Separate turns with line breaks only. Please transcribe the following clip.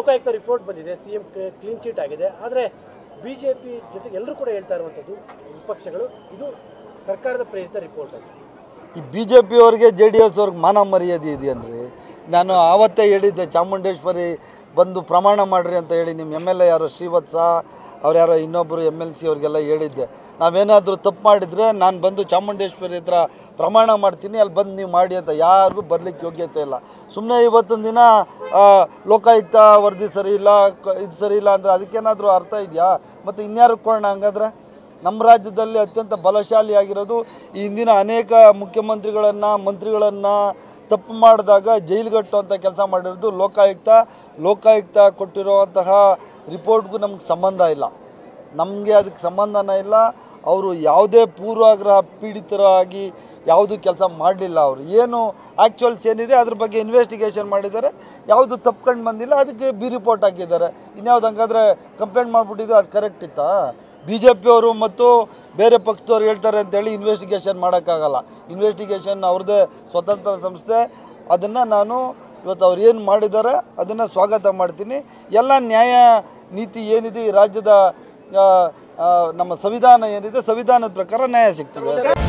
Lokayukta report ಬಂದಿದೆ, CM clean chit ಆಗಿದೆ. ಆದರೆ ಬಿಜೆಪಿ ಜೊತೆಗೆ ಎಲ್ಲರೂ ಕೂಡ ಹೇಳ್ತಾ ಇರುವಂಥದ್ದು ವಿಪಕ್ಷಗಳು ಇದು ಸರ್ಕಾರದ ಪ್ರೇರಿತ ರಿಪೋರ್ಟ್ ಅಂತ.
ಈ BJP ಅವ್ರಿಗೆ JDS ಅವ್ರಿಗೆ ಮಾನ ಮರ್ಯಾದೆ ಇದೆಯನ್ರಿ. ನಾನು ಆವತ್ತೇ ಹೇಳಿದ್ದೆ, ಚಾಮುಂಡೇಶ್ವರಿ ಬಂದು ಪ್ರಮಾಣ ಮಾಡಿರಿ ಅಂತ ಹೇಳಿ ನಿಮ್ಮ MLA ಯಾರೋ ಶ್ರೀವತ್ಸ ಅವ್ರು ಯಾರೋ ಇನ್ನೊಬ್ಬರು MLC ಅವ್ರಿಗೆಲ್ಲ ಹೇಳಿದ್ದೆ. ನಾವೇನಾದರೂ ತಪ್ಪು ಮಾಡಿದರೆ ನಾನು ಬಂದು ಚಾಮುಂಡೇಶ್ವರಿ ಹತ್ರ ಪ್ರಮಾಣ ಮಾಡ್ತೀನಿ, ಅಲ್ಲಿ ಬಂದು ನೀವು ಮಾಡಿ ಅಂತ. ಯಾರಿಗೂ ಬರಲಿಕ್ಕೆ ಯೋಗ್ಯತೆ ಇಲ್ಲ. ಸುಮ್ಮನೆ ಇವತ್ತೊಂದು ದಿನ ಲೋಕಾಯುಕ್ತ ವರದಿ ಸರಿ ಇಲ್ಲ, ಇದು ಸರಿ ಇಲ್ಲ ಅಂದರೆ ಅದಕ್ಕೇನಾದರೂ ಅರ್ಥ ಇದೆಯಾ? ಮತ್ತು ಇನ್ಯಾರು ಕೊಡೋಣ ಹಂಗಾದ್ರೆ? ನಮ್ಮ ರಾಜ್ಯದಲ್ಲಿ ಅತ್ಯಂತ ಬಲಶಾಲಿಯಾಗಿರೋದು ಈ ಹಿಂದಿನ ಅನೇಕ ಮುಖ್ಯಮಂತ್ರಿಗಳನ್ನು ಮಂತ್ರಿಗಳನ್ನು ತಪ್ಪು ಮಾಡಿದಾಗ ಜೈಲಿಗಟ್ಟು ಅಂತ ಕೆಲಸ ಮಾಡಿರೋದು ಲೋಕಾಯುಕ್ತ ಕೊಟ್ಟಿರುವಂತಹ ರಿಪೋರ್ಟ್ಗೂ ನಮ್ಗೆ ಸಂಬಂಧ ಇಲ್ಲ, ನಮಗೆ ಅದಕ್ಕೆ ಸಂಬಂಧನೇ ಇಲ್ಲ. ಅವರು ಯಾವುದೇ ಪೂರ್ವಾಗ್ರಹ ಪೀಡಿತರಾಗಿ ಯಾವುದು ಕೆಲಸ ಮಾಡಲಿಲ್ಲ. ಅವರು ಏನು ಆ್ಯಕ್ಚುಯಲ್ಸ್ ಏನಿದೆ ಅದ್ರ ಬಗ್ಗೆ ಇನ್ವೆಸ್ಟಿಗೇಷನ್ ಮಾಡಿದ್ದಾರೆ, ಯಾವುದು ತಪ್ಕೊಂಡು ಬಂದಿಲ್ಲ, ಅದಕ್ಕೆ ರಿಪೋರ್ಟ್ ಹಾಕಿದ್ದಾರೆ. ಇನ್ಯಾವ್ದು ಹಂಗಾದ್ರೆ ಕಂಪ್ಲೇಂಟ್ ಮಾಡಿಬಿಟ್ಟಿದ್ದು ಅದು ಕರೆಕ್ಟ್ ಇತ್ತಾ? BJP ಅವರು ಮತ್ತು ಬೇರೆ ಪಕ್ಷದವ್ರು ಹೇಳ್ತಾರೆ ಅಂತೇಳಿ ಇನ್ವೆಸ್ಟಿಗೇಷನ್ ಮಾಡೋಕ್ಕಾಗಲ್ಲ. ಇನ್ವೆಸ್ಟಿಗೇಷನ್ ಅವ್ರದ್ದೇ ಸ್ವತಂತ್ರ ಸಂಸ್ಥೆ. ಅದನ್ನು ನಾನು ಇವತ್ತು ಅವ್ರು ಏನು ಮಾಡಿದ್ದಾರೆ ಅದನ್ನು ಸ್ವಾಗತ ಮಾಡ್ತೀನಿ. ಎಲ್ಲ ನ್ಯಾಯ ನೀತಿ ಏನಿದೆ ಈ ರಾಜ್ಯದ ನಮ್ಮ ಸಂವಿಧಾನ ಏನಿದೆ, ಸಂವಿಧಾನದ ಪ್ರಕಾರ ನ್ಯಾಯ ಸಿಗ್ತದೆ.